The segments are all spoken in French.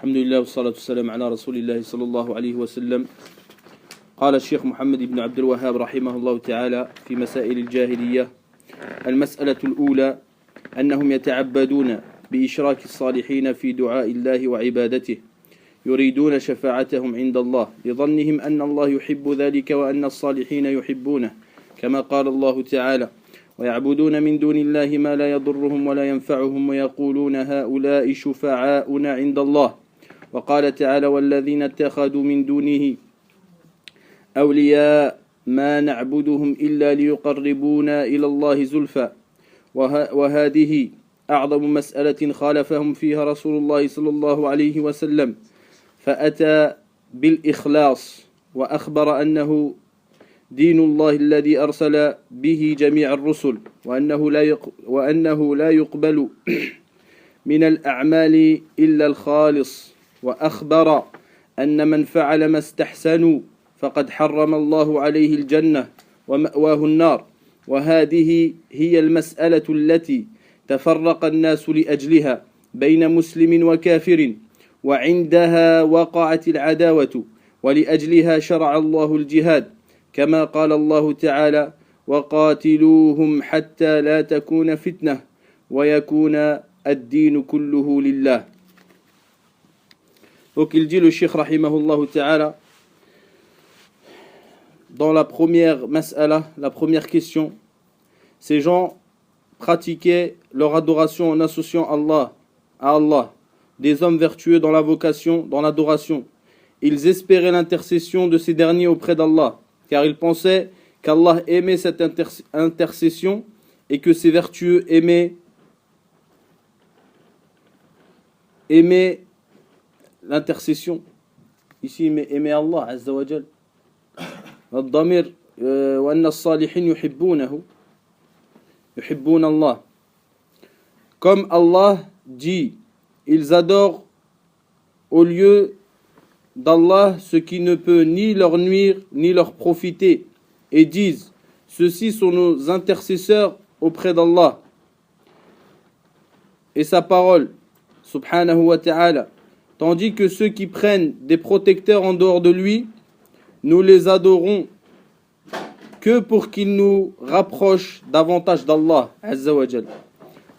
الحمد لله والصلاة والسلام على رسول الله صلى الله عليه وسلم. قال الشيخ محمد بن عبد الوهاب رحمه الله تعالى في مسائل الجاهلية: المسألة الأولى أنهم يتعبدون بإشراك الصالحين في دعاء الله وعبادته، يريدون شفاعتهم عند الله لظنهم أن الله يحب ذلك وأن الصالحين يحبونه، كما قال الله تعالى: ويعبدون من دون الله ما لا يضرهم ولا ينفعهم ويقولون هؤلاء شفعاؤنا عند الله. وقال تعالى: والذين اتخذوا من دونه أولياء ما نعبدهم إلا ليقربونا إلى الله زلفى. وهذه أعظم مسألة خالفهم فيها رسول الله صلى الله عليه وسلم، فأتى بالإخلاص وأخبر أنه دين الله الذي أرسل به جميع الرسل، وأنه لا يقبل من الأعمال إلا الخالص، وأخبر أن من فعل ما استحسنوا فقد حرم الله عليه الجنة ومأواه النار. وهذه هي المسألة التي تفرق الناس لأجلها بين مسلم وكافر، وعندها وقعت العداوة، ولأجلها شرع الله الجهاد، كما قال الله تعالى: وقاتلوهم حتى لا تكون فتنة ويكون الدين كله لله. Donc il dit le Cheikh rahimahullah ta'ala, dans la première mas'ala, la première question, ces gens pratiquaient leur adoration en associant Allah à Allah, des hommes vertueux dans la vocation, dans l'adoration. Ils espéraient l'intercession de ces derniers auprès d'Allah, car ils pensaient qu'Allah aimait cette intercession et que ces vertueux aimaient l'intercession. Ici, aimer Allah Azza wa Jal. الضمير وأن الصالحين يحبونه يحبون Allah. Comme Allah dit, ils adorent au lieu d'Allah ce qui ne peut ni leur nuire ni leur profiter, et disent: ceux-ci sont nos intercesseurs auprès d'Allah et sa parole subhanahu wa ta'ala, tandis que ceux qui prennent des protecteurs en dehors de lui, nous les adorons que pour qu'ils nous rapprochent davantage d'Allah Azza wa Jal.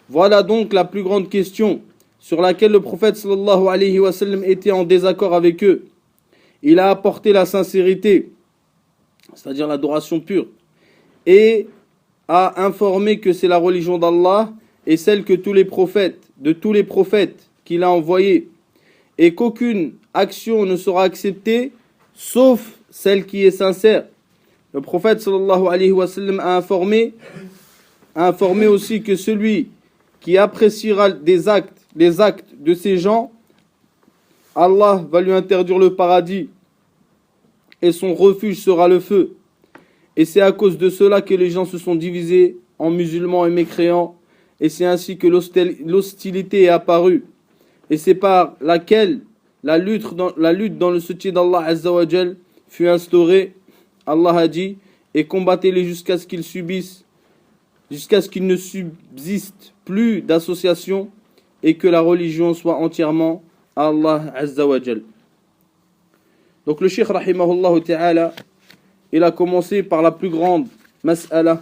Voilà donc la plus grande question sur laquelle le prophète sallallahu alayhi wa sallam était en désaccord avec eux. Il a apporté la sincérité, c'est-à-dire l'adoration pure, et a informé que c'est la religion d'Allah et celle de tous les prophètes qu'il a envoyés, et qu'aucune action ne sera acceptée sauf celle qui est sincère. Le prophète sallallahu alayhi wa sallam a informé aussi que celui qui appréciera les actes de ces gens, Allah va lui interdire le paradis et son refuge sera le feu. Et c'est à cause de cela que les gens se sont divisés en musulmans et mécréants, et c'est ainsi que l'hostilité est apparue. Et c'est par laquelle la lutte dans le soutien d'Allah Azza wa Jal fut instaurée. Allah a dit: et combattez-les jusqu'à ce qu'ils ne subsistent plus d'association, et que la religion soit entièrement à Allah Azza wa Jal. Donc le Cheikh rahimahullah ta'ala, il a commencé par la plus grande mas'ala,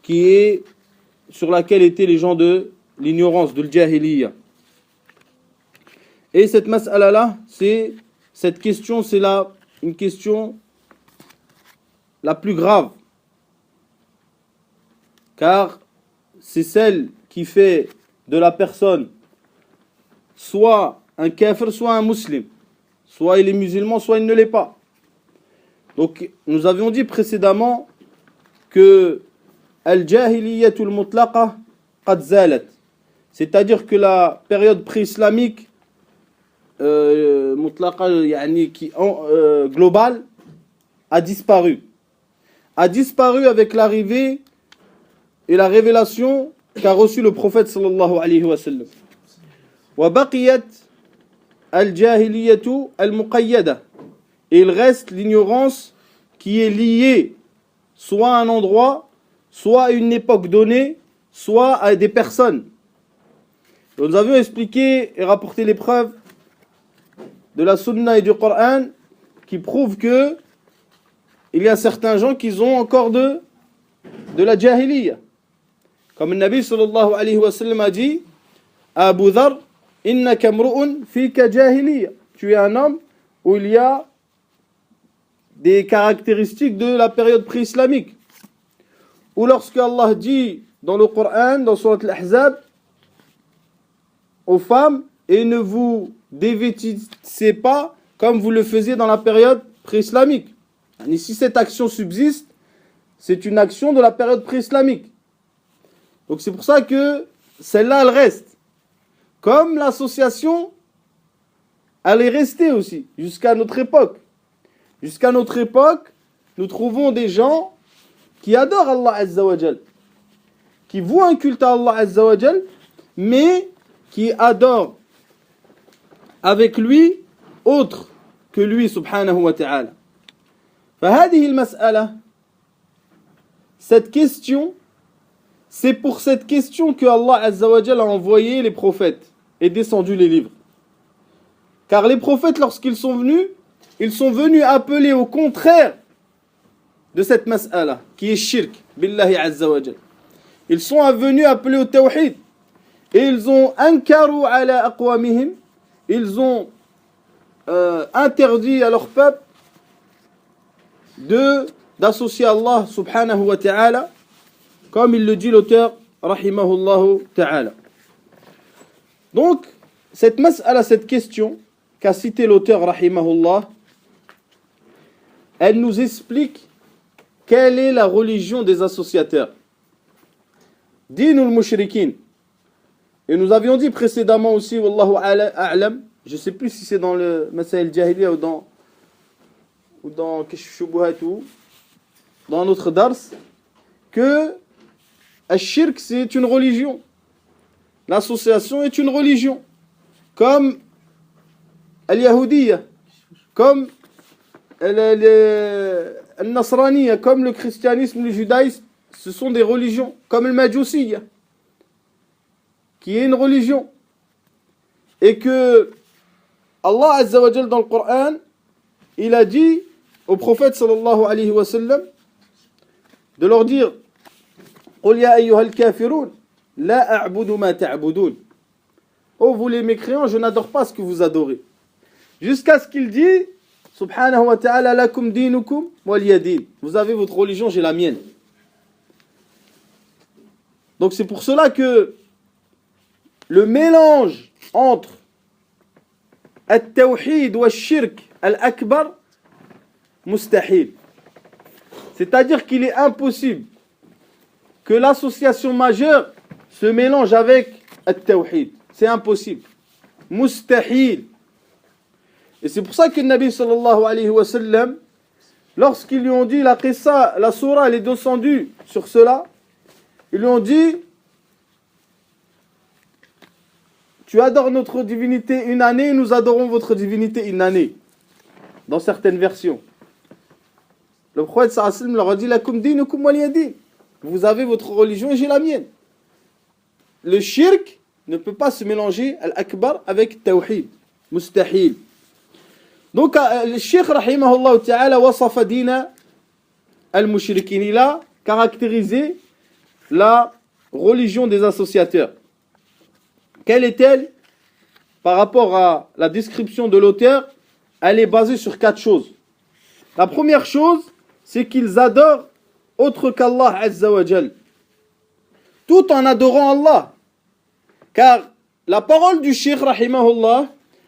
qui est sur laquelle étaient les gens de l'ignorance, de l'jahiliya. Et cette mas'ala-là, cette question, c'est une question la plus grave, car c'est celle qui fait de la personne soit un kafir, soit un musulman. Soit il est musulman, soit il ne l'est pas. Donc, nous avions dit précédemment que al-jahiliyatul mutlaqa qad zalat, c'est-à-dire que la période pré-islamique globale a disparu avec l'arrivée et la révélation qu'a reçu le prophète sallallahu alayhi wa sallam. Wa baqiyat al-jahiliyatu al-muqayyada, et il reste l'ignorance qui est liée soit à un endroit, soit à une époque donnée, soit à des personnes. Nous avions expliqué et rapporté les preuves de la Sunna et du Coran qui prouvent que il y a certains gens qui ont encore de la jahiliya. Comme le Nabi sallallahu alayhi wa sallam a dit à Abu Dhar, innaka mru'un fika jahiliya. Tu es un homme où il y a des caractéristiques de la période pré-islamique. Ou lorsque Allah dit dans le Coran, dans Surat Al-Ahzab, aux femmes, et ne vous dévêtissez pas comme vous le faisiez dans la période pré-islamique. Et si cette action subsiste, c'est une action de la période pré-islamique. Donc c'est pour ça que celle-là, elle reste. Comme l'association, elle est restée aussi, jusqu'à notre époque. Jusqu'à notre époque, nous trouvons des gens qui adorent Allah Azza wa Jal, qui vouent un culte à Allah Azza wa Jal, mais qui adorent avec lui autre que lui subhanahu wa ta'ala. فهذه المسألة, cette question, c'est pour cette question que Allah Azza wa Jal a envoyé les prophètes et descendu les livres. Car les prophètes, lorsqu'ils sont venus, ils sont venus appeler au contraire de cette mas'ala, qui est shirk, billahi azza wa jal. Ils sont venus appeler au tawhid. Et ils ont ankaru ala aqwamihim, ils ont interdit à leur peuple d'associer Allah subhanahu wa ta'ala, comme il le dit l'auteur, rahimahullahu ta'ala. Donc, cette mas'ala, cette question qu'a cité l'auteur, rahimahullah, elle nous explique quelle est la religion des associateurs. Dinul mushrikin. Et nous avions dit précédemment aussi, wallahu a'lam, je ne sais plus si c'est dans le Masail Jahiliya ou dans Kashf Shubuhat ou dans notre dars, que Al-Shirk c'est une religion. L'association est une religion. Comme Al-Yahudiyya, comme Al-Nasraniya, comme le christianisme, le judaïsme, ce sont des religions. Comme le Majusiyya, qui est une religion. Et que Allah Azza wa Jal dans le Coran, il a dit au prophète sallallahu alayhi wa sallam de leur dire قُلْ يَا أَيُّهَا الْكَافِرُونَ لَا أَعْبُدُ مَا تَعْبُدُونَ. Oh vous les mécréants, je n'adore pas ce que vous adorez. Jusqu'à ce qu'il dit subhanahu wa ta'ala lakum dinukum waliya din. Vous avez votre religion, j'ai la mienne. Donc c'est pour cela que le mélange entre al-tawhid wa al-shirk al-akbar mustahil. C'est-à-dire qu'il est impossible que l'association majeure se mélange avec al-tawhid. C'est impossible. Mustahil. Et c'est pour ça que le Nabi sallallahu alayhi wa sallam, lorsqu'ils lui ont dit la qissa, la surah, elle est descendue sur cela, ils lui ont dit tu adores notre divinité une année, nous adorons votre divinité une année. Dans certaines versions. Le prophète sallallahu alayhi wa sallam leur a dit lakum dinukum waliya din. Vous avez votre religion et j'ai la mienne. Le shirk ne peut pas se mélanger al-akbar avec tawhid. Mustahil. Donc le Cheikh rahimahullah ta'ala wasafa dina al-mushrikin. Il a caractérisé la religion des associateurs. Quelle est-elle? Par rapport à la description de l'auteur, elle est basée sur 4 choses. La première chose, c'est qu'ils adorent autre qu'Allah Azza wa Jal, tout en adorant Allah. Car la parole du Cheikh rahimahullah,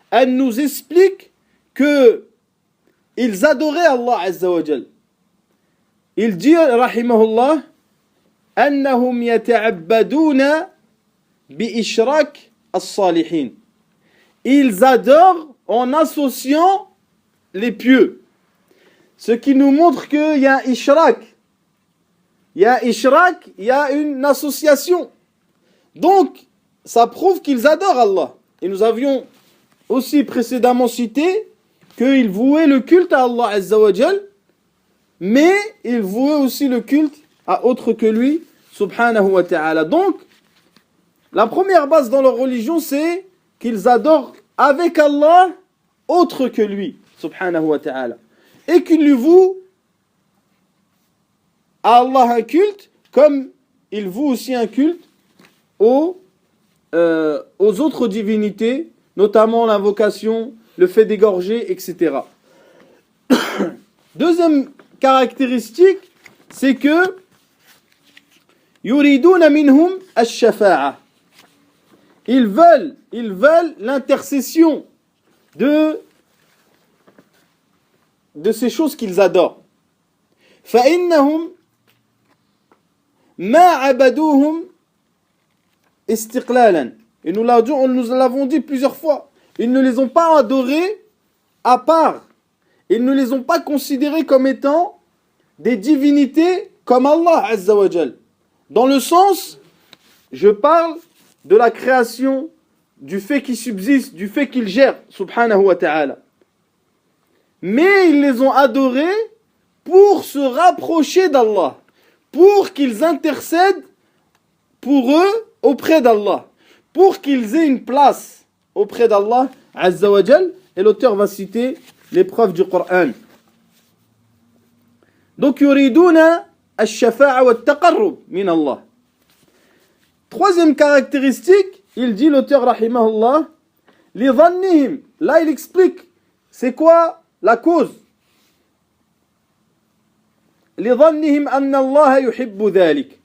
elle nous explique que ils adoraient Allah Azza wa Jal. Il dit rahimahullah annahum yata'abbaduna bi ishrak as-salihin. Ils adorent en associant les pieux. Ce qui nous montre qu'il y a un ishrak. Il y a ishrak, il y a une association. Donc, ça prouve qu'ils adorent Allah. Et nous avions aussi précédemment cité qu'ils vouaient le culte à Allah Azza wa Jal, mais ils vouaient aussi le culte à autre que lui, subhanahu wa ta'ala. Donc, la première base dans leur religion, c'est qu'ils adorent avec Allah autre que lui, subhanahu wa ta'ala, et qu'il lui voue à Allah un culte, comme il voue aussi un culte aux autres divinités, notamment l'invocation, le fait d'égorger, etc. Deuxième caractéristique, c'est que yuriduna minhum ash-shafa'a. Ils veulent l'intercession de ces choses qu'ils adorent. فإنهم ما عبدوهم استقلالا. Et nous l'avons dit plusieurs fois. Ils ne les ont pas adorés à part. Ils ne les ont pas considérés comme étant des divinités comme Allah Azza wa Jal. Dans le sens, je parle de la création, du fait qu'il subsiste, du fait qu'il gère, subhanahu wa ta'ala. Mais ils les ont adorés pour se rapprocher d'Allah, pour qu'ils intercèdent pour eux auprès d'Allah, pour qu'ils aient une place auprès d'Allah Azza wa Jal. Et l'auteur va citer les preuves du Coran. Donc, yuriduna ash-shafa'a wa at-taqarrub min Allah. Troisième caractéristique, il dit l'auteur rahimahullah, li dhannihim. Là, il explique c'est quoi la cause. Li dhannihim anna Allah yuhibbu dhalik.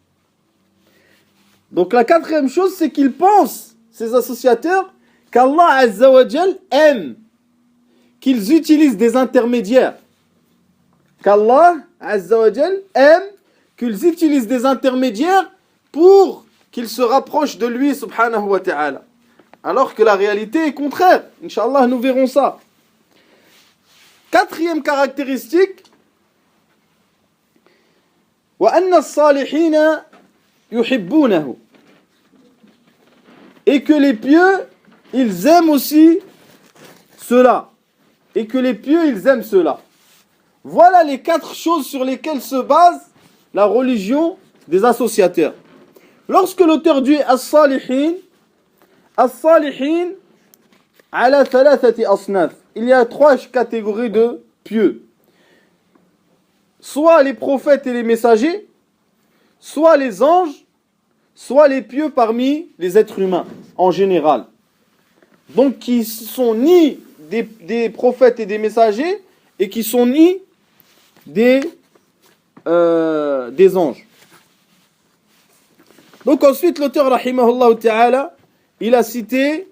Donc la quatrième chose, c'est qu'ils pensent, ces associateurs, qu'Allah Azza wa Jal aime qu'ils utilisent des intermédiaires. Qu'Allah Azza wa Jal aime qu'ils utilisent des intermédiaires pour qu'ils se rapprochent de lui, subhanahu wa ta'ala. Alors que la réalité est contraire. Inch'Allah, nous verrons ça. Quatrième caractéristique, وَأَنَّ الصَّالِحِينَ يُحِبُّونَهُ. Et que les pieux, ils aiment aussi cela. Et que les pieux, ils aiment cela. Voilà les 4 choses sur lesquelles se base la religion des associateurs. Lorsque l'auteur dit as-salihin, as-salihin ala thalathati asnaf. Il y a 3 catégories de pieux. Soit les prophètes et les messagers, soit les anges, soit les pieux parmi les êtres humains en général. Donc qui sont ni des prophètes et des messagers et qui sont ni des anges. Donc ensuite l'auteur rahimahullah ta'ala, il a cité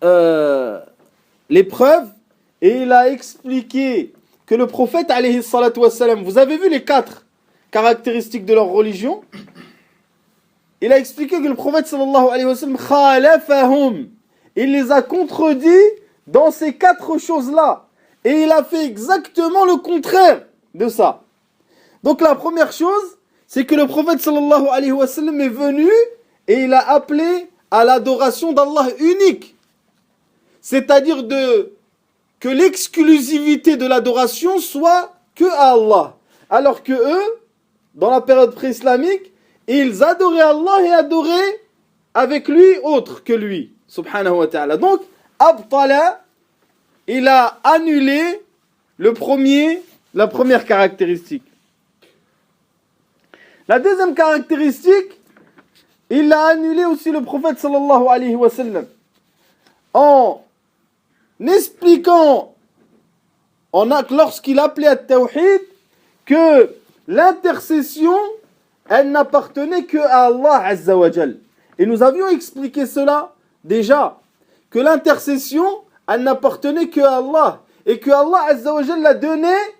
les preuves et il a expliqué que le prophète alayhi salatu wassalam, vous avez vu les 4 caractéristiques de leur religion. Il a expliqué que le prophète sallallahu alayhi wa sallam khalafahum, il les a contredits dans ces 4 choses-là. Et il a fait exactement le contraire de ça. Donc la première chose, c'est que le prophète sallallahu alayhi wa sallam est venu et il a appelé à l'adoration d'Allah unique. C'est-à-dire que l'exclusivité de l'adoration soit que à Allah. Alors que eux, dans la période pré-islamique, ils adoraient Allah et adoraient avec lui autre que lui, subhanahu wa ta'ala. Donc, abtala, il a annulé la première caractéristique. La deuxième caractéristique, il a annulé aussi le prophète sallallahu alayhi wa sallam en expliquant, lorsqu'il appelait à Tawhid, que l'intercession, elle n'appartenait que à Allah Azza wa Jal. Et nous avions expliqué cela déjà, que l'intercession, elle n'appartenait que à Allah. Et que Allah Azza wa Jal la donnait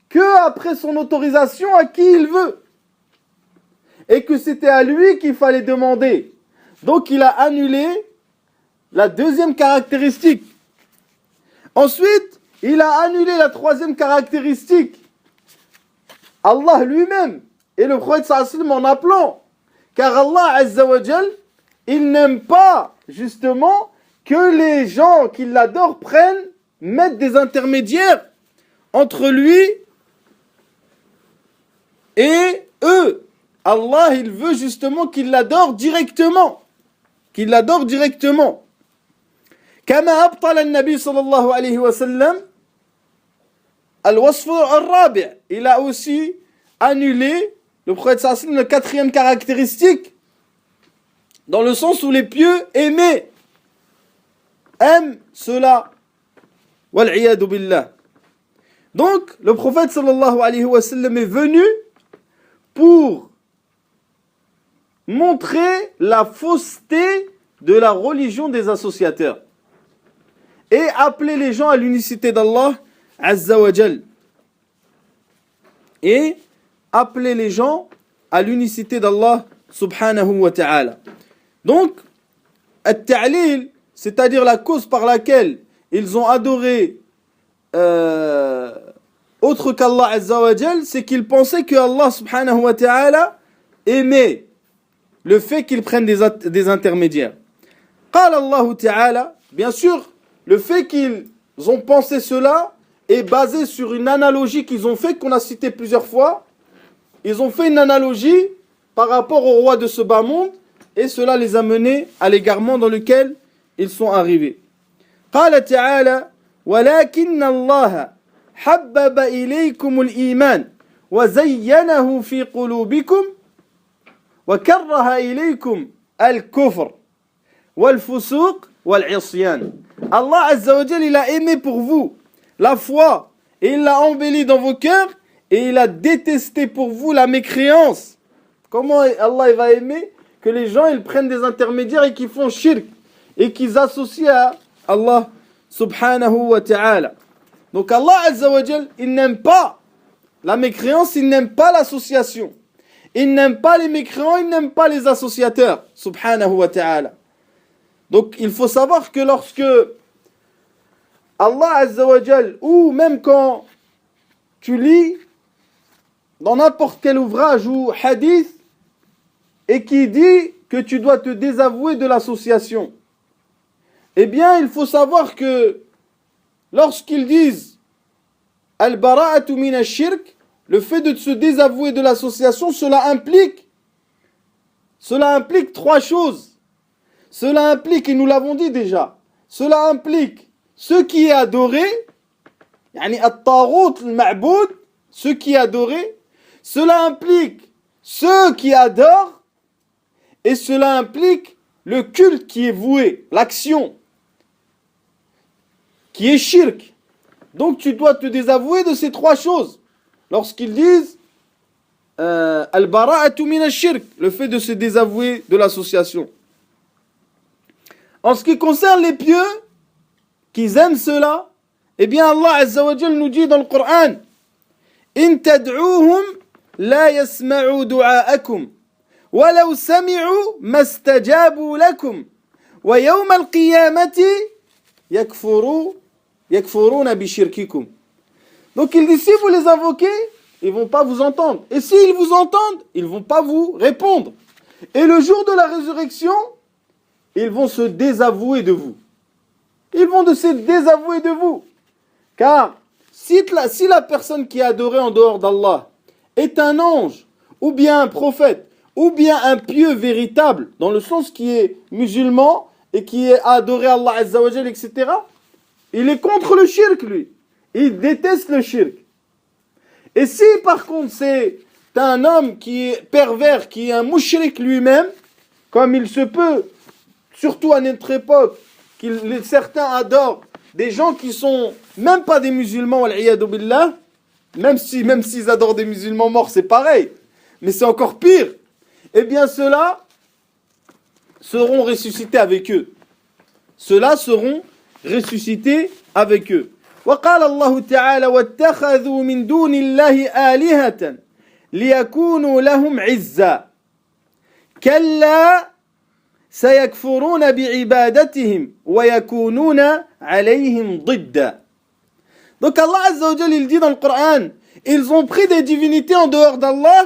que après son autorisation à qui il veut. Et que c'était à lui qu'il fallait demander. Donc il a annulé la deuxième caractéristique. Ensuite, il a annulé la troisième caractéristique. Allah lui-même et le prophète sallallahu alayhi wa sallam en appelant. Car Allah Azza wa Jal, il n'aime pas justement que les gens qui l'adorent mettent des intermédiaires entre lui et eux. Allah, il veut justement qu'il l'adore directement. Qu'il l'adore directement. كما أبطل النبي صلى الله عليه وسلم الوصف الرابع. Il a aussi annulé, le prophète sallallahu alayhi wa sallam, le quatrième caractéristique, dans le sens où les pieux aiment cela. Wal'iyadu billah. Donc, le prophète sallallahu alayhi wa sallam est venu pour montrer la fausseté de la religion des associateurs et appeler les gens à l'unicité d'Allah Azza wa Jal. Et appeler les gens à l'unicité d'Allah subhanahu wa ta'ala. Donc, at-ta'lil, c'est-à-dire la cause par laquelle ils ont adoré autre qu'Allah Azza wa Jal, c'est qu'ils pensaient que Allah subhanahu wa ta'ala aimait le fait qu'ils prennent des intermédiaires. Qala Allah ta'ala, bien sûr, le fait qu'ils ont pensé cela est basé sur une analogie qu'ils ont fait, qu'on a cité plusieurs fois. Ils ont fait une analogie par rapport au roi de ce bas monde, et cela les a menés à l'égarement dans lequel ils sont arrivés. Qala ta'ala, walakin Allah habbaba ilaykum al-iman wa zayyanahu fi qulubikum wa karraha ilaykum al-kufr wal-fusuq wal-'isyan. Allah Azza wa Jal, il a aimé pour vous la foi et il l'a embelli dans vos cœurs, et il a détesté pour vous la mécréance. Comment Allah il va aimer que les gens ils prennent des intermédiaires et qu'ils font shirk et qu'ils associent à Allah subhanahu wa ta'ala. Donc Allah Azza wa Jal, il n'aime pas la mécréance, il n'aime pas l'association. Il n'aime pas les mécréants, il n'aime pas les associateurs subhanahu wa ta'ala. Donc il faut savoir que lorsque Allah Azza wa Jal, ou même quand tu lis dans n'importe quel ouvrage ou hadith et qui dit que tu dois te désavouer de l'association, eh bien il faut savoir que lorsqu'ils disent al-bara'atu min ash-shirk, le fait de se désavouer de l'association, cela implique trois choses. Cela implique, et nous l'avons dit déjà, cela implique ce qui est adoré, yani at-taghut al-ma'boud, ce qui est adoré. Cela implique ceux qui adorent, et cela implique le culte qui est voué, l'action, qui est shirk. Donc tu dois te désavouer de ces trois choses. Lorsqu'ils disent al-bara'atu min ash-shirk, le fait de se désavouer de l'association. En ce qui concerne les pieux, qu'ils aiment cela, eh bien Allah Azza wa Jal nous dit dans le Coran, in tad'uuhum la yasma'u du'aakum wa law sami'u mastajabu lakum wa yawm al-qiyamati yakfuruna bi shirkikum. Donc il dit, si vous les invoquez, ils vont pas vous entendre, et s'ils vous entendent, ils vont pas vous répondre, et le jour de la résurrection, ils vont se désavouer de vous. Ils vont se désavouer de vous. Car si la personne qui est adorée en dehors d'Allah est un ange, ou bien un prophète, ou bien un pieux véritable, dans le sens qui est musulman, et qui est adoré Allah Azza wa Jal, etc., il est contre le shirk, lui. Il déteste le shirk. Et si par contre c'est un homme qui est pervers, qui est un mushrik lui-même, comme il se peut, surtout à notre époque, certains adorent des gens qui sont même pas des musulmans, wal-'iyadu billah, même s'ils adorent des musulmans morts, c'est pareil, mais c'est encore pire. Eh bien ceux-là seront ressuscités avec eux. Ceux-là seront ressuscités avec eux. وقال الله تعالى واتخذوا من دون الله آلهة ليكونوا لهم عزا كلا سيكفرون بعبادتهم ويكونون عليهم ضدا. Donc Allah Azza wa Jal, il dit dans le Coran, ils ont pris des divinités en dehors d'Allah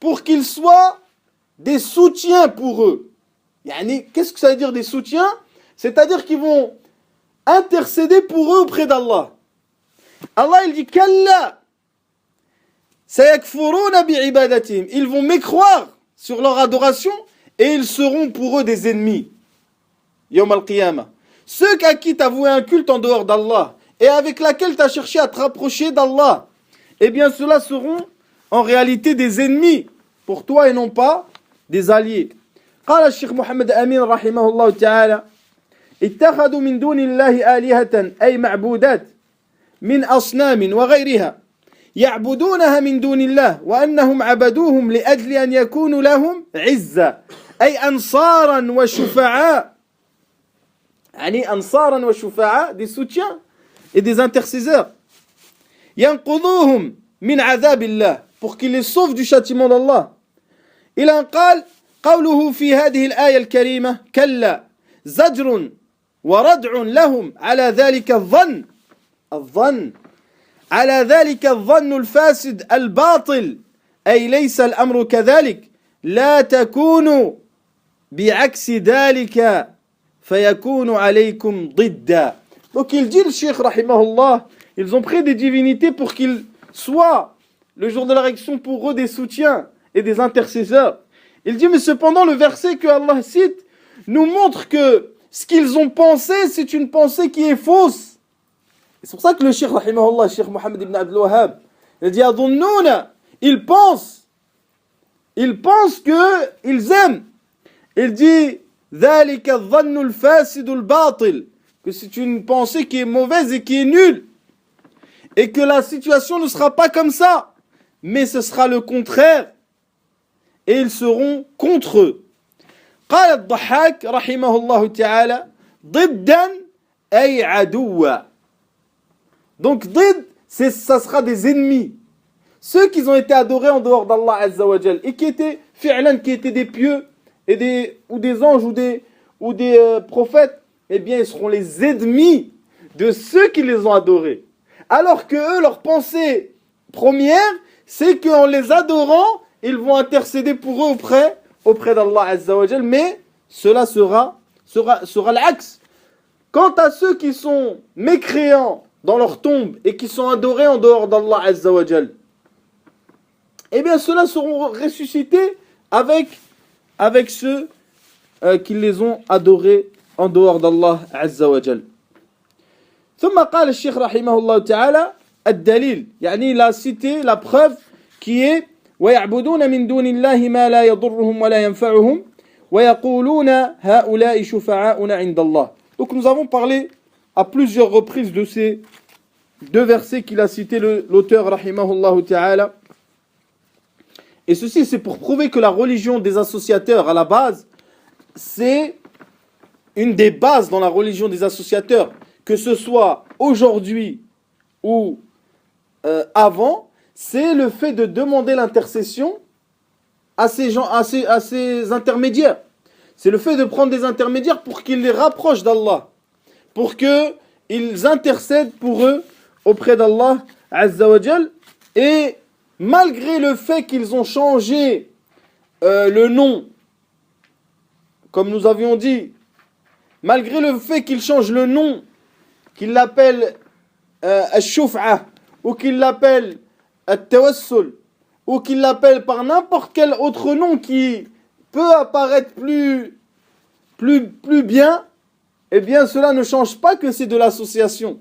pour qu'ils soient des soutiens pour eux. Yani, qu'est-ce que ça veut dire des soutiens? C'est-à-dire qu'ils vont intercéder pour eux auprès d'Allah. Allah il dit Kalla sayakfuruna bi'ibadatihim. Ils vont mécroire sur leur adoration et ils seront pour eux des ennemis. Yawm al-Qiyamah. ceux à qui tu as voué un culte en dehors d'Allah et avec laquelle tu as cherché à te rapprocher d'Allah, eh bien ceux-là seront en réalité des ennemis pour toi et non pas des alliés. قال الشيخ محمد أمين رحمه الله تعالى اتخذوا من دون الله آلهة أي معبودات من أصنام وغيرها يعبدونها من دون الله وأنهم عبدوهم لأجل أن يكونوا لهم عزة أي أنصارا وشفعاء يعني أنصارا وشفعاء des soutiens et des intercesseurs ينقذوهم من عذاب الله pour qu'ils les sauvent du châtiment d'Allah. إلى أن قال قوله في هذه الآية الكريمة كلا زجر وردع لهم على ذلك الظن على ذلك الظن الفاسد الباطل أي ليس الأمر كذلك لا تكونوا بعكس ذلك فيكون عليكم ضدا. Donc il dit le Cheikh rahimahullah, ils ont pris des divinités pour qu'ils soient le jour de la réaction pour eux des soutiens et des intercesseurs. Il dit mais cependant le verset que Allah cite nous montre que ce qu'ils ont pensé c'est une pensée qui est fausse. C'est pour ça que le Cheikh rahimahullah, le Cheikh Mohammed ibn Abdul Wahhab, il dit adunnouna, ils pensent que ils aiment. Il dit ذلك الظن الفاسد الباطل, que c'est une pensée qui est mauvaise et qui est nulle et que la situation ne sera pas comme ça mais ce sera le contraire et ils seront contre eux. قال الضحاك رحمه الله تعالى ضدا أي عدوا. Donc ضد, ça sera des ennemis. Ceux qui ont été adorés en dehors d'Allah Azza wa Jal et qui étaient fi'lan, qui étaient des pieux et ou des anges ou des prophètes, eh bien ils seront les ennemis de ceux qui les ont adorés. Alors que eux, leur pensée première, c'est qu'en les adorant, ils vont intercéder pour eux auprès d'Allah Azza wa Jal, mais cela sera l'axe. Quant à ceux qui sont mécréants dans leur tombe et qui sont adorés en dehors d'Allah Azza wa Jal, eh bien ceux-là seront ressuscités avec ceux qui les ont adorés en dehors d'Allah Azza wa Jal. ثم قال الشيخ رحمه الله تعالى الدليل, يعني il a cité la preuve qui est ويعبدون من دون الله ما لا يضرهم ولا ينفعهم ويقولون هؤلاء شفعاؤنا عند الله. Donc nous avons parlé à plusieurs reprises de ces deux versets qu'il a cités l'auteur rahimahullah ta'ala. Et ceci c'est pour prouver que la religion des associateurs à la base, c'est une des bases dans la religion des associateurs, que ce soit aujourd'hui ou avant, c'est le fait de demander l'intercession à ces gens, à ces intermédiaires. C'est le fait de prendre des intermédiaires pour qu'ils les rapprochent d'Allah, pour qu'ils intercèdent pour eux auprès d'Allah Azza wa Jal. Et malgré le fait qu'ils ont changé le nom, comme nous avions dit, malgré le fait qu'ils changent le nom, qu'ils l'appellent al-shuf'a, ou qu'ils l'appellent al-tawassul, ou qu'ils l'appellent par n'importe quel autre nom qui peut apparaître plus bien, eh bien cela ne change pas que c'est de l'association,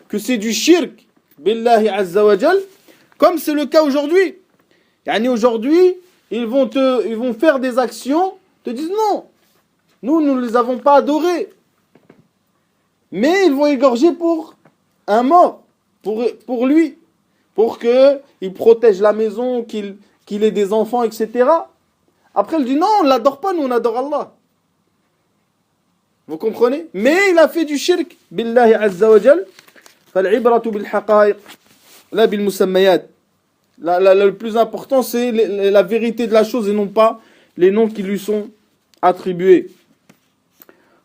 que c'est du shirk billahi azza wa jal, comme c'est le cas aujourd'hui. Yani aujourd'hui, ils vont faire des actions, te disent non, nous ne les avons pas adorés, mais ils vont égorger pour un mort, pour lui, pour qu'il protège la maison, qu'il ait des enfants, etc. Après, il dit non, on ne l'adore pas, nous on adore Allah. Vous comprenez? Mais il a fait du shirk, billahi azza wa jal. Fal'ibratu bil haqa'iq, la bil musammayat. Le plus important, c'est la vérité de la chose et non pas les noms qui lui sont attribués.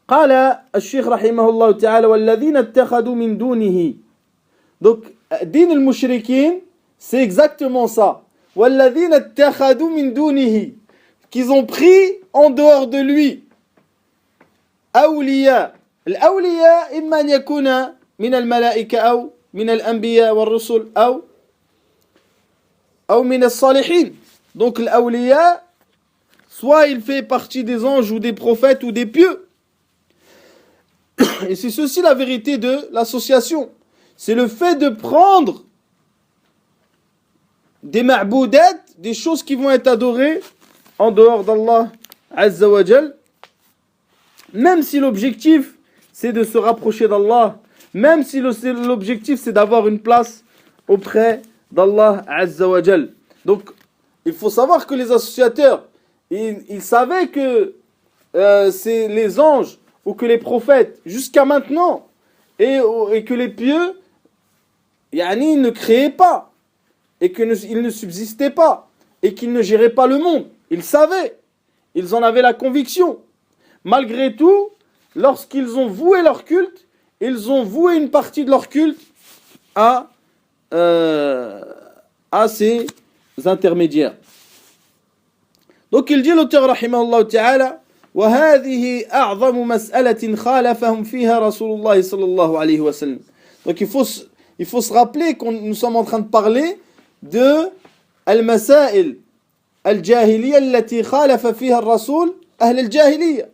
قال الشيخ رحمه الله تعالى والذين اتخذوا من دونه. Donc din al-mushrikin, c'est exactement ça. والذين اتخذوا من دونه, qu'ils ont pris en dehors de lui. أولياء. الأولياء إما أن يكون من الملائكة أو من الأنبياء والرسل أو من الصالحين. Donc l'awliya, soit il fait partie des anges ou des prophètes ou des pieux. Et c'est ceci la vérité de l'association. C'est le fait de prendre des ma'boudat, des choses qui vont être adorées en dehors d'Allah Azza wa Jal, même si l'objectif c'est de se rapprocher d'Allah, même si l'objectif c'est d'avoir une place auprès d'Allah Azza wa Jal. Donc il faut savoir que les associateurs, ils savaient que c'est les anges ou que les prophètes jusqu'à maintenant et que les pieux ne créaient pas et qu'ils ne subsistaient pas et qu'ils ne géraient pas le monde. Ils savaient, ils en avaient la conviction. Malgré tout, lorsqu'ils ont voué leur culte, ils ont voué une partie de leur culte à ces intermédiaires. Donc il dit l'auteur rahimahullah ta'ala وهذه أعظم مسألة خالفهم فيها رسول الله صلى الله عليه وسلم. Donc il faut se rappeler que nous sommes en train de parler de المسائل الجاهلية التي خالف فيها الرسول أهل الجاهلية.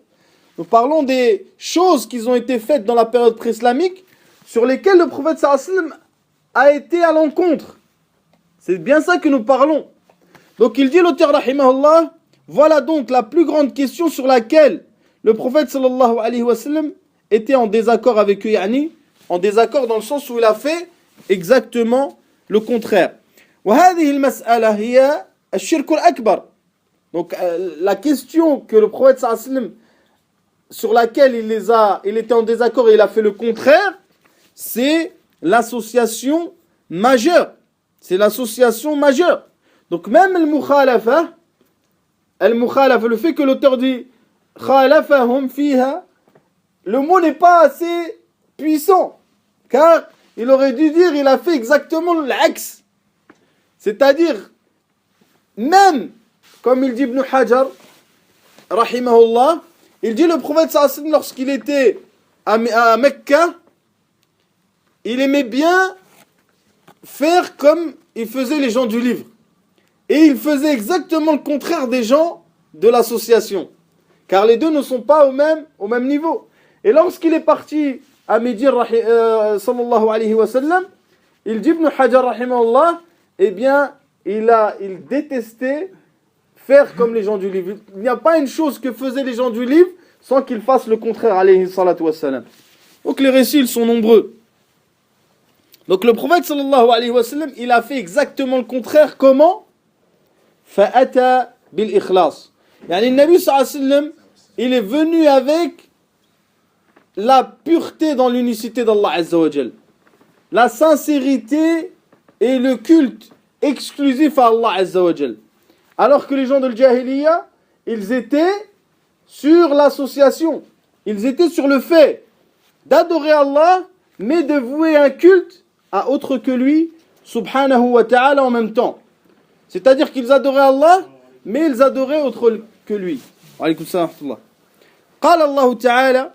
Nous parlons des choses qui ont été faites dans la période pré-islamique sur lesquelles le prophète sallallahu alayhi wa sallam a été à l'encontre. C'est bien ça que nous parlons. Donc il dit l'auteur rahimahullah, voilà donc la plus grande question sur laquelle le prophète sallallahu alayhi wa sallam était en désaccord avec eux, en désaccord dans le sens où il a fait exactement le contraire. وهذه المسألة هي الشرك الأكبر. Donc la question que le prophète sallallahu alayhi wa sallam sur laquelle il était en désaccord et il a fait le contraire, c'est l'association majeure. C'est l'association majeure. Donc même le fait que l'auteur dit khalafahum fiha, le mot n'est pas assez puissant, car il aurait dû dire il a fait exactement l'axe. C'est-à-dire, même, comme il dit Ibn Hajar, rahimahullah, il dit le prophète sallallahu alayhi wa sallam, lorsqu'il était à Mecca, il aimait bien faire comme il faisait les gens du livre. Et il faisait exactement le contraire des gens de l'association. Car les deux ne sont pas au même niveau. Et lorsqu'il est parti à Médine, sallallahu alayhi wa sallam, il dit Ibn Hajar, rahimahullah, eh bien, il détestait faire comme les gens du livre. Il n'y a pas une chose que faisaient les gens du livre sans qu'ils fassent le contraire, alayhi salatu wa sallam. Donc les récits, ils sont nombreux. Donc le prophète sallallahu alayhi wa sallam, il a fait exactement le contraire. Comment? Fa'ata bil ikhlas. Le Nabi sallallahu alayhi wa sallam, il est venu avec la pureté dans l'unicité d'Allah Azza wa Jal. La sincérité et le culte exclusif à Allah Azza wa Jal. Alors que les gens de l'Jahiliya, ils étaient sur l'association. Ils étaient sur le fait d'adorer Allah, mais de vouer un culte à autre que lui, subhanahu wa ta'ala, en même temps. C'est-à-dire qu'ils adoraient Allah, mais ils adoraient autre que lui. Wa alaykum salam wa rahmatullah. قال الله تعالى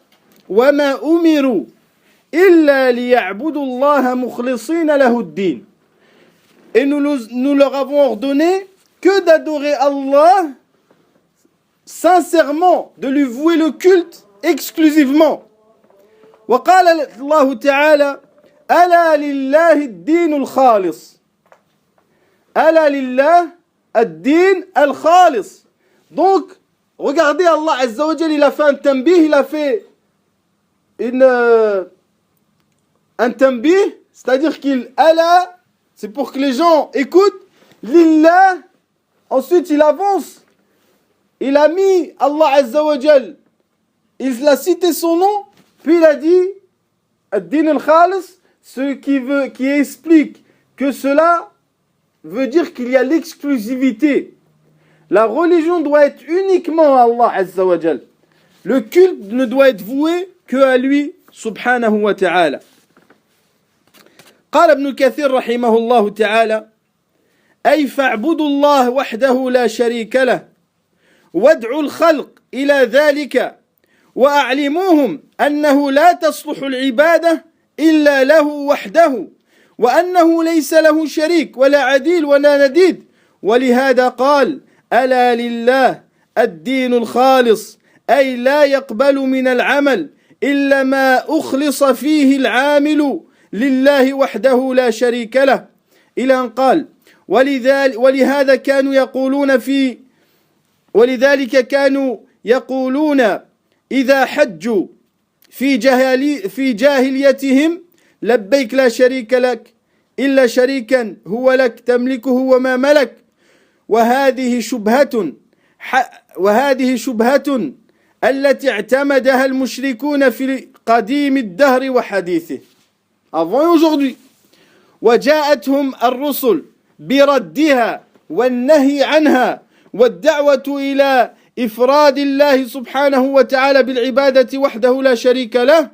وما أمروا إلا ليعبدوا الله مخلصين له الدين. Et nous leur avons ordonné que d'adorer Allah sincèrement, de lui vouer le culte exclusivement. وقال الله تعالى ألا لله الدين الخالص. ألا لله الدين الخالص. Donc, regardez, Allah Azza wa Jal, il a fait un tambih, il a fait un tambih, c'est-à-dire c'est pour que les gens écoutent, lillah, ensuite il avance, il a mis Allah Azza wa Jal, il a cité son nom, puis il a dit, ad-din al-khalis, ce qui explique que cela veut dire qu'il y a l'exclusivité. La religion doit être uniquement à Allah Azza wa Jal. Le culte ne doit être voué que à lui, subhanahu wa ta'ala. قال ابن كثير رحمه الله تعالى أي فاعبدوا الله وحده لا شريك له وادعوا الخلق إلى ذلك وأعلموهم أنه لا تصلح العبادة إلا له وحده وأنه ليس له شريك ولا عديل ولا نديد ولهذا قال ألا لله الدين الخالص أي لا يقبل من العمل إلا ما أخلص فيه العامل لله وحده لا شريك له إلى أن قال ولهذا كانوا يقولون ولذلك كانوا يقولون إذا حجوا في جاهليتهم لبيك لا شريك لك إلا شريكا هو لك تملكه وما ملك وهذه شبهة التي اعتمدها المشركون في قديم الدهر وحديثه avant et aujourd'hui وجاءتهم الرسل بردها والنهي عنها والدعوة إلى إفراد الله سبحانه وتعالى بالعبادة وحده لا شريك له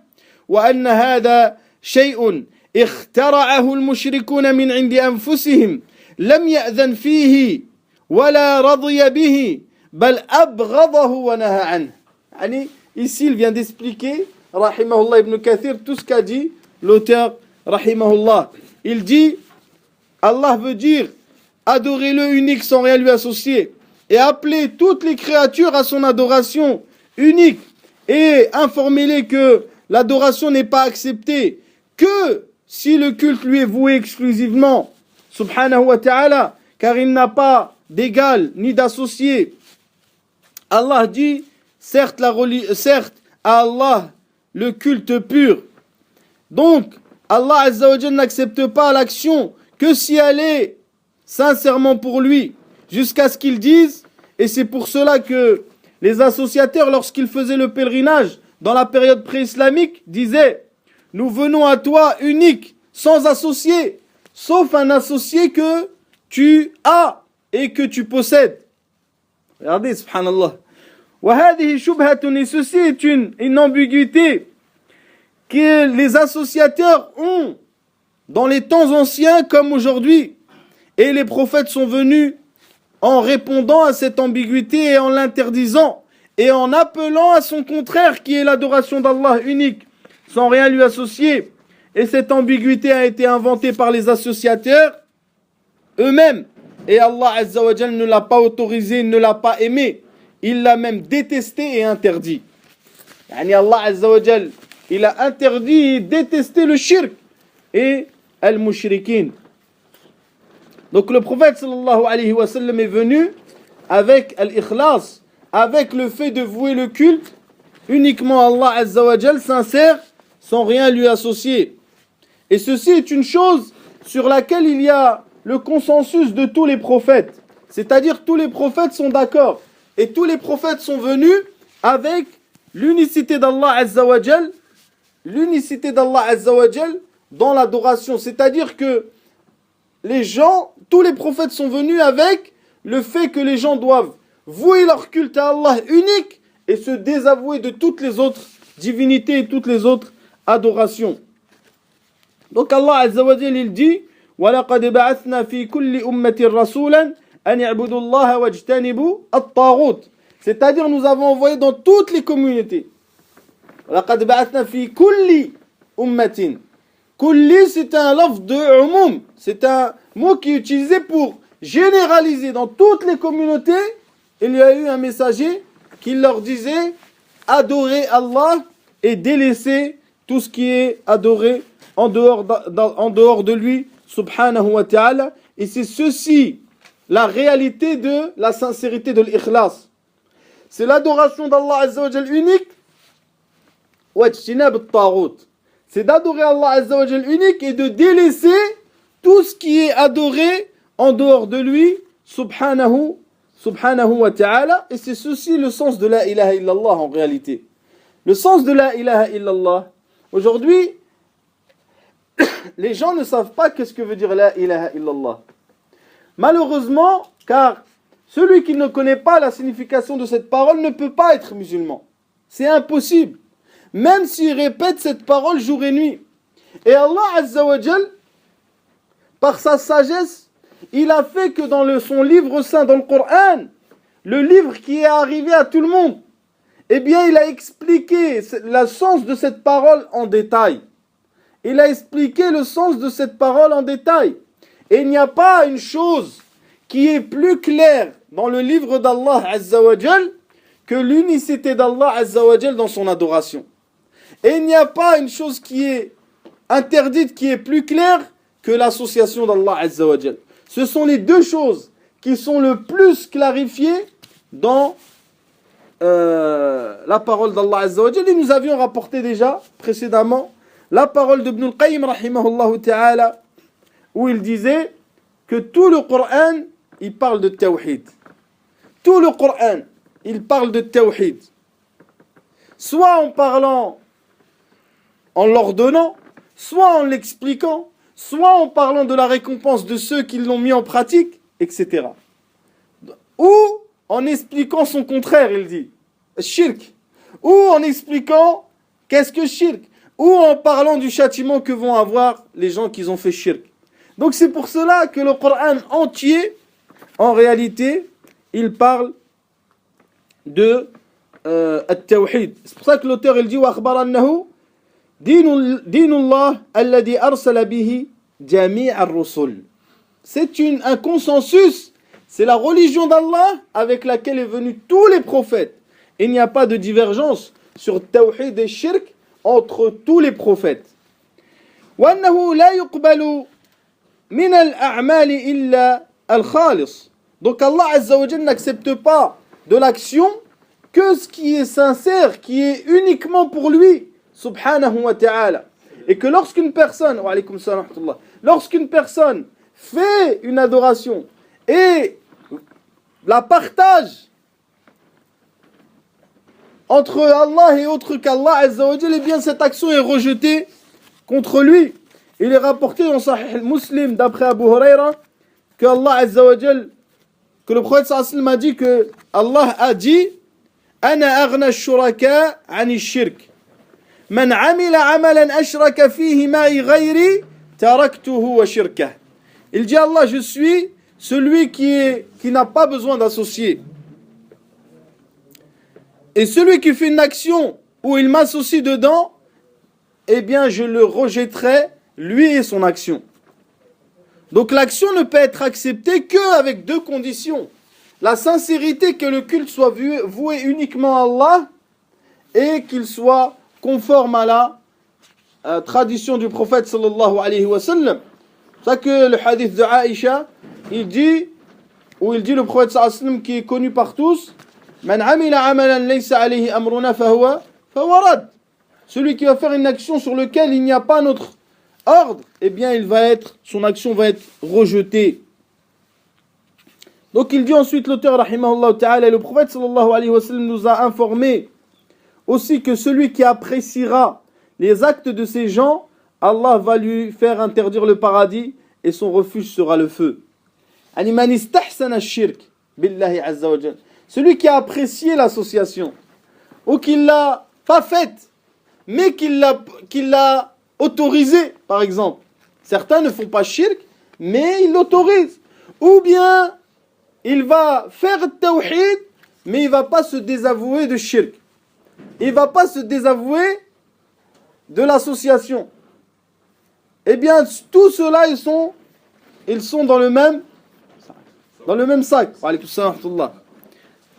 وأن هذا شيء اخترعه المشركون من عند أنفسهم لم يأذن فيه ولا رضي به بل أبغضه ونهى عنه. يعني ici il vient d'expliquer rahimahullah ibn Kathir tout ce qu'a dit l'auteur rahimahullah. Il dit Allah veut dire adorez-le unique sans rien lui associer et appeler toutes les créatures à son adoration unique et informez-les que l'adoration n'est pas acceptée que si le culte lui est voué exclusivement subhanahu wa ta'ala car il n'a pas d'égal ni d'associé. Allah dit certes à Allah le culte pur. Donc Allah Azza wa Jalla n'accepte pas l'action que si elle est sincèrement pour lui, jusqu'à ce qu'ils disent, et c'est pour cela que les associateurs, lorsqu'ils faisaient le pèlerinage dans la période pré-islamique, disaient « Nous venons à toi unique, sans associé, sauf un associé que tu as et que tu possèdes. » Regardez, subhanallah. وَهَذِهِ شُبْهَةٌ Et ceci est une ambiguïté que les associateurs ont dans les temps anciens comme aujourd'hui. Et les prophètes sont venus en répondant à cette ambiguïté et en l'interdisant et en appelant à son contraire qui est l'adoration d'Allah unique sans rien lui associer. Et cette ambiguïté a été inventée par les associateurs eux-mêmes. Et Allah Azza wa Jal ne l'a pas autorisé, ne l'a pas aimé. Il l'a même détesté et interdit. Yani Allah Azza wa Jal, il a interdit et détesté le shirk et al-mushrikin. Donc le prophète sallallahu alayhi wa sallam est venu avec al-ikhlas, avec le fait de vouer le culte uniquement à Allah Azza wa Jal, sincère, sans rien lui associer. Et ceci est une chose sur laquelle il y a le consensus de tous les prophètes. C'est-à-dire tous les prophètes sont d'accord. Et tous les prophètes sont venus avec l'unicité d'Allah Azza wa Jal, dans l'adoration. C'est-à-dire que tous les prophètes sont venus avec le fait que les gens doivent vouer leur culte à Allah unique et se désavouer de toutes les autres divinités et toutes les autres adorations. Donc Allah Azza wa Jal, il dit وَلَقَدْ بَعَثْنَا فِي كُلِّ أُمَّةٍ رَسُولًا أَنْ يَعْبُدُوا اللَّهَ وَاجْتَنِبُوا الطَّاغُوتَ. C'est-à-dire nous avons envoyé dans toutes les communautés. وَلَقَدْ بَعَثْنَا فِي كُلِّ أُمَّةٍ. Kulli, c'est un lafz de umum. C'est un mot qui est utilisé pour généraliser dans toutes les communautés. Il y a eu un messager qui leur disait adorer Allah et délaisser tout ce qui est adoré en dehors de lui, subhanahu wa ta'ala. Et c'est ceci, la réalité de la sincérité de l'ikhlas. C'est l'adoration d'Allah Azza wa Jal unique. Wajtinab at-taghut. C'est d'adorer Allah Azza wa Jal unique et de délaisser tout ce qui est adoré en dehors de lui, subhanahu wa ta'ala. Et c'est ceci le sens de la ilaha illallah en réalité. Le sens de la ilaha illallah. Aujourd'hui, les gens ne savent pas qu'est-ce que veut dire la ilaha illallah. Malheureusement, car celui qui ne connaît pas la signification de cette parole ne peut pas être musulman. C'est impossible. Même s'il répète cette parole jour et nuit. Et Allah Azza wa Jal, par sa sagesse, il a fait que dans son livre saint, dans le Coran, le livre qui est arrivé à tout le monde, eh bien il a expliqué le sens de cette parole en détail. Il a expliqué le sens de cette parole en détail. Et il n'y a pas une chose qui est plus claire dans le livre d'Allah Azza wa Jal que l'unicité d'Allah Azza wa Jal dans son adoration. Et il n'y a pas une chose qui est interdite, qui est plus claire que l'association d'Allah Azza wa Jal. Ce sont les deux choses qui sont le plus clarifiées dans la parole d'Allah Azza wa Jal. Et nous avions rapporté déjà précédemment la parole d'Ibn al-Qayyim rahimahullah ta'ala, où il disait que tout le Coran, il parle de tawhid. Tout le Coran, il parle de tawhid. Soit en parlant, en l'ordonnant, soit en l'expliquant, soit en parlant de la récompense de ceux qui l'ont mis en pratique, etc. Ou en expliquant son contraire, il dit, shirk. Ou en expliquant qu'est-ce que shirk. Ou en parlant du châtiment que vont avoir les gens qui ont fait shirk. Donc c'est pour cela que le Coran entier, en réalité, il parle de التوحيد. C'est pour ça que l'auteur il dit وأخبر أنه دين الله الذي أرسل به جميع الرسل. C'est un consensus, c'est la religion d'Allah avec laquelle est venu tous les prophètes. Il n'y a pas de divergence sur tawhid et shirk entre tous les prophètes. وأنه لا يقبل من الأعمال إلا الخالص. Donc Allah Azza wa Jalla n'accepte pas de l'action que ce qui est sincère, qui est uniquement pour lui, subhanahu wa ta'ala. Et que lorsqu'une personne, wa alaykum salam wa rahmatullah, lorsqu'une personne fait une adoration et la partage entre Allah et autre qu'Allah Azza wa Jalla, eh bien cette action est rejetée contre lui. Il est rapporté dans Sahih Muslim d'après Abu Huraira que Allah Azza wa Jalla, que le prophète sallallahu alayhi wa sallam a dit que Allah a dit أنا أغنى الشركاء عن الشرك من عمل عملا أشرك فيه معي غيري تركته وشركه. Il dit Allah, je suis celui qui n'a pas besoin d'associer. Et celui qui fait une action où il m'associe dedans, eh bien je le rejetterai, lui et son action. Donc l'action ne peut être acceptée qu'avec deux conditions. La sincérité, que le culte soit voué uniquement à Allah et qu'il soit conforme à la tradition du prophète sallallahu alayhi wa sallam. C'est ça que le hadith de Aïcha, il dit le prophète sallallahu alayhi wa sallam qui est connu par tous, Man amila amalan laysa alayhi amruna fahuwa rad. Celui qui va faire une action sur laquelle il n'y a pas notre ordre, eh bien son action va être rejetée. Donc il dit ensuite l'auteur rahimahullah ta'ala, et le prophète sallallahu alayhi wa sallam nous a informé aussi que celui qui appréciera les actes de ces gens, Allah va lui faire interdire le paradis et son refuge sera le feu. Man istahsana ash-shirk billahi azza wa jalla. Celui qui a apprécié l'association ou qui l'a pas faite mais qui l'a autorisée, par exemple. Certains ne font pas shirk mais ils l'autorisent. Ou bien il va faire tawhid, mais il ne va pas se désavouer de shirk. Il ne va pas se désavouer de l'association. Eh bien, tous ceux-là, ils sont dans le même sac.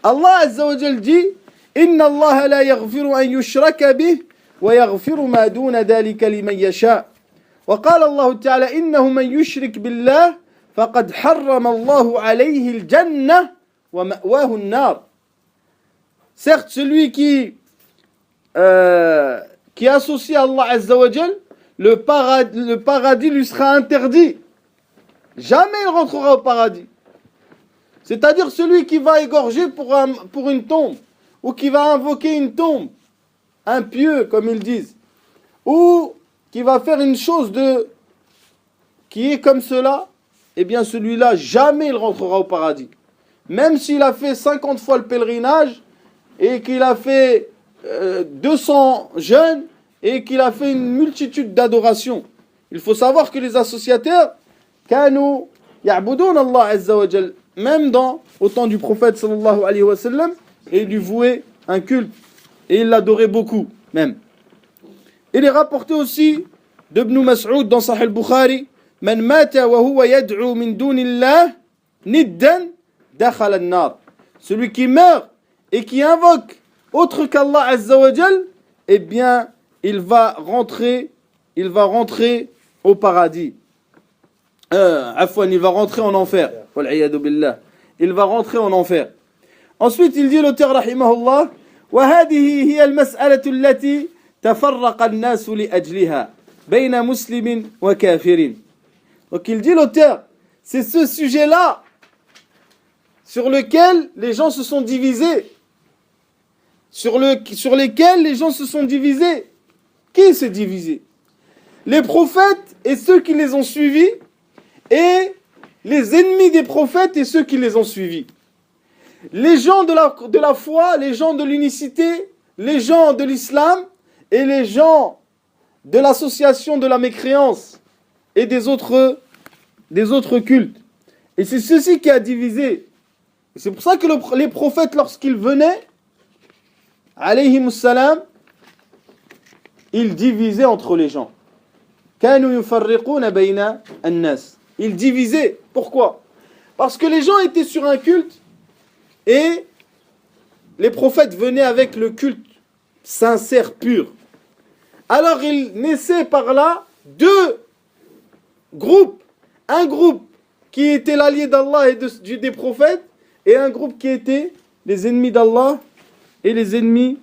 Allah Azza wa Jal dit Inna Allah la yaghfiru an yushraka bih wa yaghfiru ma duna dhalika liman yasha. Wa qala Allah Ta'ala innahu man yushrik billah فقد حرم الله عليه الجنة ومأواه النار. Certes, celui qui associe à Allah Azza wa Jal, le paradis lui sera interdit. Jamais il rentrera au paradis. C'est-à-dire celui qui va égorger pour une tombe, ou qui va invoquer une tombe, un pieu comme ils disent, ou qui va faire une chose qui est comme cela, eh bien celui-là, jamais il rentrera au paradis. Même s'il a fait 50 fois le pèlerinage, et qu'il a fait 200 jeûnes, et qu'il a fait une multitude d'adorations. Il faut savoir que les associateurs, كانوا يعبدون Allah Azza wa Jal, même au temps du prophète sallallahu alayhi wa sallam, et il lui vouait un culte, et il l'adorait beaucoup, même. Il est rapporté aussi d'Ibn Mas'ud dans Sahih al-Bukhari, Man mata wa huwa yad'u min dunillah niddan dakhala an-nar. Celui qui meurt et qui invoque autre qu'Allah Azza wa Jal, eh bien, il va rentrer au paradis. Il va rentrer en enfer. Il va rentrer en enfer. Ensuite, il dit l'auteur rahimahullah, وهذه هي المسألة التي تفرق الناس لأجلها بين مسلم وكافر. Donc il dit l'auteur, c'est ce sujet-là sur lequel les gens se sont divisés. Sur lesquels les gens se sont divisés. Qui s'est divisé? Les prophètes et ceux qui les ont suivis, et les ennemis des prophètes et ceux qui les ont suivis. Les gens de la foi, les gens de l'unicité, les gens de l'islam et les gens de l'association de la mécréance et des autres cultes. Et c'est ceci qui a divisé. Et c'est pour ça que les prophètes, lorsqu'ils venaient, alayhimus salam, ils divisaient entre les gens. Kanu yufarriquna bayna an-nas. Ils divisaient. Pourquoi? Parce que les gens étaient sur un culte et les prophètes venaient avec le culte sincère, pur. Alors il naissait par là deux groupes. Un groupe qui était l'allié d'Allah et des prophètes, et un groupe qui était les ennemis d'Allah et les ennemis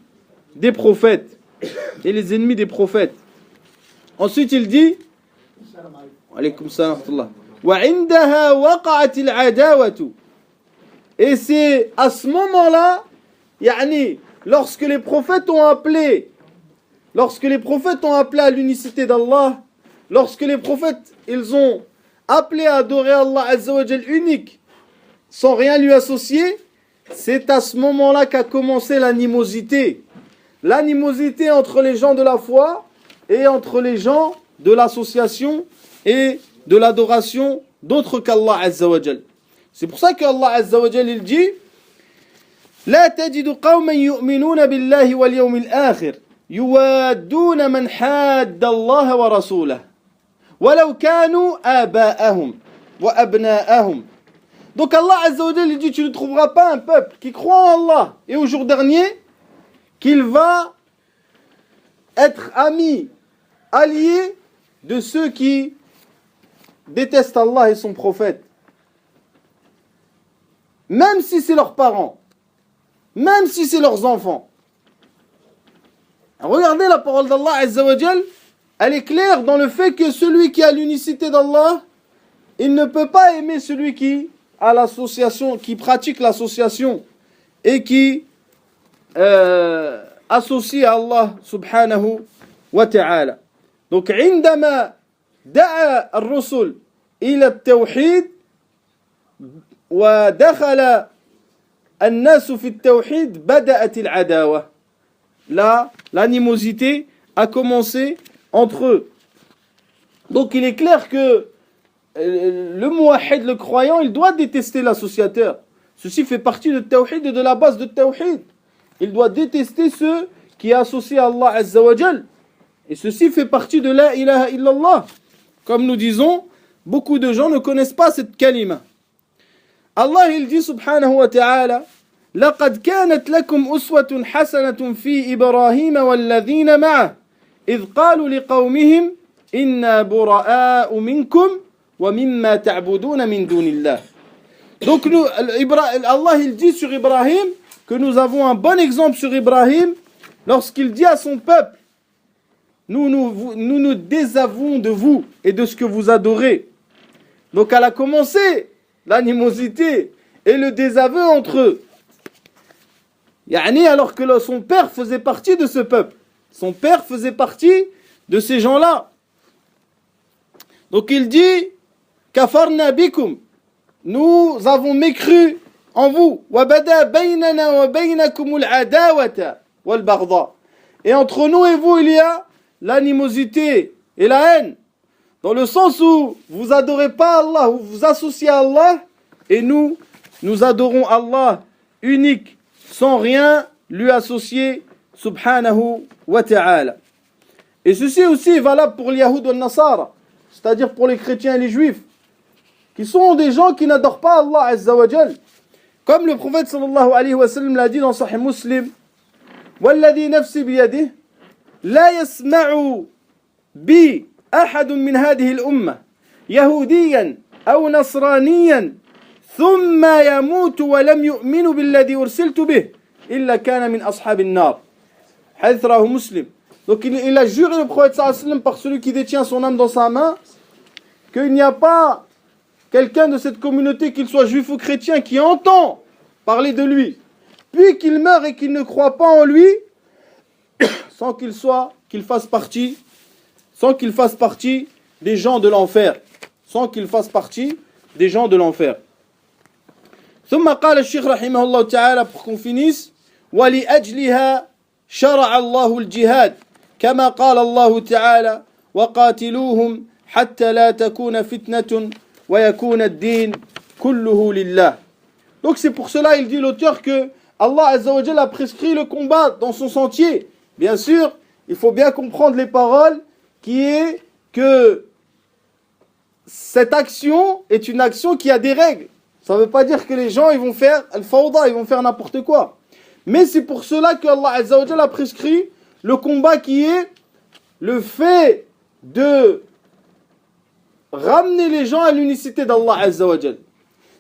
des prophètes. Ensuite il dit alaykoum salam wa وعندها وقعت العداوة. Et c'est à ce moment-là, lorsque les prophètes ont appelé à l'unicité d'Allah, lorsque les prophètes, ils ont appelé à adorer Allah Azza wa Jal unique, sans rien lui associer, c'est à ce moment-là qu'a commencé l'animosité. L'animosité entre les gens de la foi et entre les gens de l'association et de l'adoration d'autres qu'Allah Azza wa Jal. C'est pour ça qu'Allah Azza wa Jal il dit لا تجد قوما يؤمنون بالله واليوم الآخر يوادون من حاد الله ورسوله ولو كانوا آباءهم وأبناءهم. Donc Allah Azza wa Jal il dit tu ne trouveras pas un peuple qui croit en Allah et au jour dernier qu'il va être ami, allié de ceux qui détestent Allah et son prophète. Même si c'est leurs parents, même si c'est leurs enfants. Regardez la parole d'Allah Azza wa Jal, elle est claire dans le fait que celui qui a l'unicité d'Allah, il ne peut pas aimer celui qui a l'association, qui pratique l'association et qui associe à Allah subhanahu wa ta'ala. Donc, عندما دعا الرسل إلى التوحيد ودخل الناس في التوحيد بدأت العداوة. Là, l'animosité a commencé entre eux. Donc il est clair que le muwahhid, le croyant, il doit détester l'associateur. Ceci fait partie de tawhid et de la base de tawhid. Il doit détester ceux qui associent à Allah Azza wa Jal. Et ceci fait partie de la ilaha illallah. Comme nous disons, beaucoup de gens ne connaissent pas cette kalima. Allah il dit subhanahu wa ta'ala لقد كانت لكم أسوة حسنة في إبراهيم والذين معه إذ قالوا لقومهم إنا براء منكم ومما تعبدون من دون الله. Donc Allah il dit sur Ibrahim que nous avons un bon exemple sur Ibrahim lorsqu'il dit à son peuple nous nous désavouons de vous et de ce que vous adorez. Donc elle a commencé l'animosité et le désaveu entre eux. Alors que son père faisait partie de ce peuple. Son père faisait partie de ces gens-là. Donc il dit Kafarna bikum. Nous avons mécru en vous. Wabada baynana wa baynakumul adawata wal baghdha. Et entre nous et vous, il y a l'animosité et la haine. Dans le sens où vous adorez pas Allah, où vous associez à Allah, et nous adorons Allah unique, sans rien lui associer, subhanahu wa ta'ala. Et ceci aussi est valable pour les Yahoud et les Nasara, c'est-à-dire pour les chrétiens et les juifs, qui sont des gens qui n'adorent pas Allah Azza wa Jal. Comme le prophète sallallahu alayhi wa sallam l'a dit dans Sahih Muslim, Walladhi nafsi biyadih, لا يسمع بي أحد من هذه الأمة يهوديا أو نصرانيا ثم يموت ولم يؤمن بالذي أرسلت به إلا كان من أصحاب النار. حديث رواه مسلم. Donc il a juré le prophète sallallahu alayhi wa sallam par celui qui détient son âme dans sa main qu'il n'y a pas quelqu'un de cette communauté, qu'il soit juif ou chrétien, qui entend parler de lui, puis qu'il meurt et qu'il ne croit pas en lui, sans qu'il fasse partie des gens de l'enfer. Sans qu'il fasse partie des gens de l'enfer. ثم قال الشيخ رحمه الله تعالى, pour qu'on finisse, ولأجلها شرع الله الجهاد كما قال الله تعالى وقاتلوهم حتى لا تكون فتنة ويكون الدين كله لله. Donc c'est pour cela, il dit l'auteur, que Allah Azza wa Jalla a prescrit le combat dans son sentier. Bien sûr, il faut bien comprendre les paroles, qui est que cette action est une action qui a des règles. Ça ne veut pas dire que les gens ils vont faire al-fawda, ils vont faire n'importe quoi. Mais c'est pour cela que Allah Azza wa Jalla a prescrit le combat, qui est le fait de ramener les gens à l'unicité d'Allah Azza wa Jalla.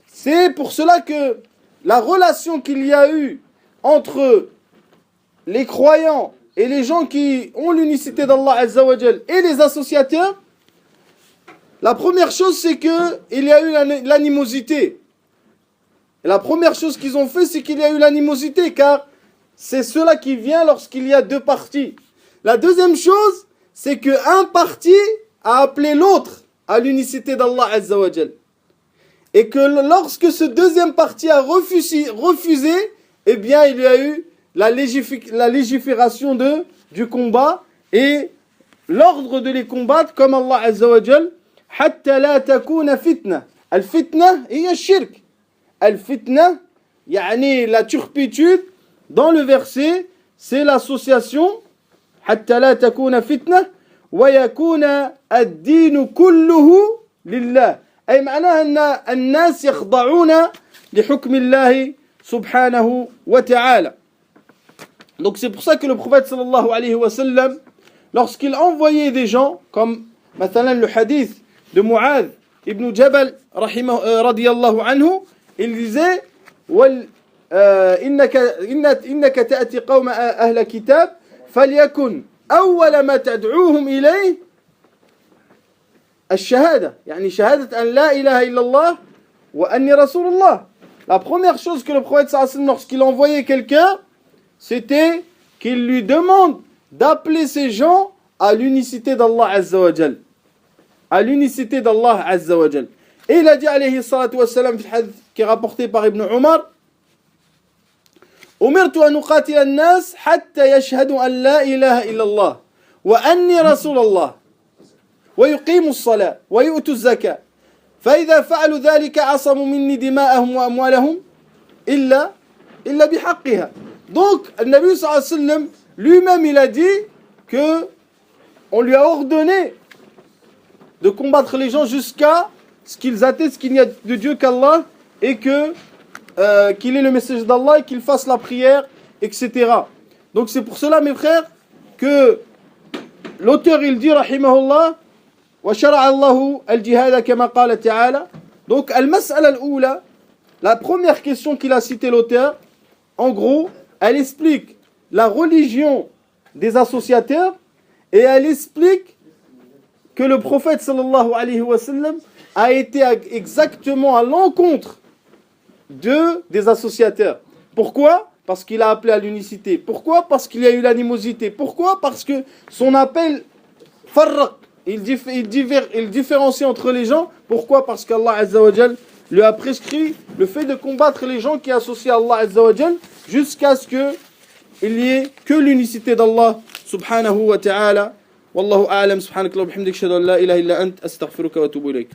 C'est pour cela que la relation qu'il y a eu entre les croyants et les gens qui ont l'unicité d'Allah Azza wa Jalla et les associateurs, la première chose c'est qu'il y a eu l'animosité. Et la première chose qu'ils ont fait, c'est qu'il y a eu l'animosité, car c'est cela qui vient lorsqu'il y a deux partis. La deuxième chose, c'est qu'un parti a appelé l'autre à l'unicité d'Allah Azza wa Jalla. Et que lorsque ce deuxième parti a refusé, eh bien il y a eu la légifération du combat et l'ordre de les combattre, comme Allah Azza wa Jalla, حتى لا تكون فتنة. الفتنة هي الشرك. الفتنة يعني la turpitude. Dans le verset, c'est l'association. حتى لا تكون فتنة ويكون الدين كله لله. أي معناها أن الناس يخضعون لحكم الله سبحانه وتعالى. Donc c'est pour ça que le prophète sallallahu alayhi wa sallam, lorsqu'il envoyait des gens, comme مثلا le hadith de Mu'adh ibn Jabal radiyallahu anhu, il disait إنك تأتي قوم أهل كتاب فليكن أول ما تدعوهم إليه الشهادة يعني شهادة أن لا إله إلا الله وأني رسول الله. La première chose que le prophète sallallahu alayhi wa sallam, lorsqu'il envoyait quelqu'un, c'était qu'il lui demande d'appeler ces gens à l'unicité d'Allah Azza wa Jal. À l'unicité d'Allah Azza wa Jal. Et il a dit alayhi salatu wa salam, qui est rapporté par Ibn Umar, أمرت أن أقاتل الناس حتى يشهدوا أن لا إله إلا الله وأني رسول الله ويقيموا الصلاة ويؤتوا الزكاة فإذا فعلوا ذلك عصموا مني دماءهم وأموالهم إلا بحقها. Donc, le Nabi sallallahu alayhi wa sallam, lui-même, il a dit que on lui a ordonné de combattre les gens jusqu'à ce qu'ils attestent qu'il n'y a de Dieu qu'Allah et qu'il est le messager d'Allah et qu'il fasse la prière, etc. Donc c'est pour cela, mes frères, que l'auteur il dit rahimahullah wa shara'a Allahu al-jihad kama qala ta'ala. Donc al-mas'ala al-oula, la première question qu'il a citée l'auteur, en gros, elle explique la religion des associateurs et elle explique que le prophète sallallahu alayhi wa sallam a été exactement à l'encontre des associateurs. Pourquoi? Parce qu'il a appelé à l'unicité. Pourquoi? Parce qu'il y a eu l'animosité. Pourquoi? Parce que son appel farraq, il différencie entre les gens. Pourquoi? Parce qu'Allah Azza wa Jal lui a prescrit le fait de combattre les gens qui associent Allah Azza wa Jal jusqu'à ce qu'il n'y ait que l'unicité d'Allah subhanahu wa ta'ala. Wallahu a'lam, subhanakallah wa bihamdik, ashhadu an la ilaha illa ant, astaghfiruka wa atubu ilayk.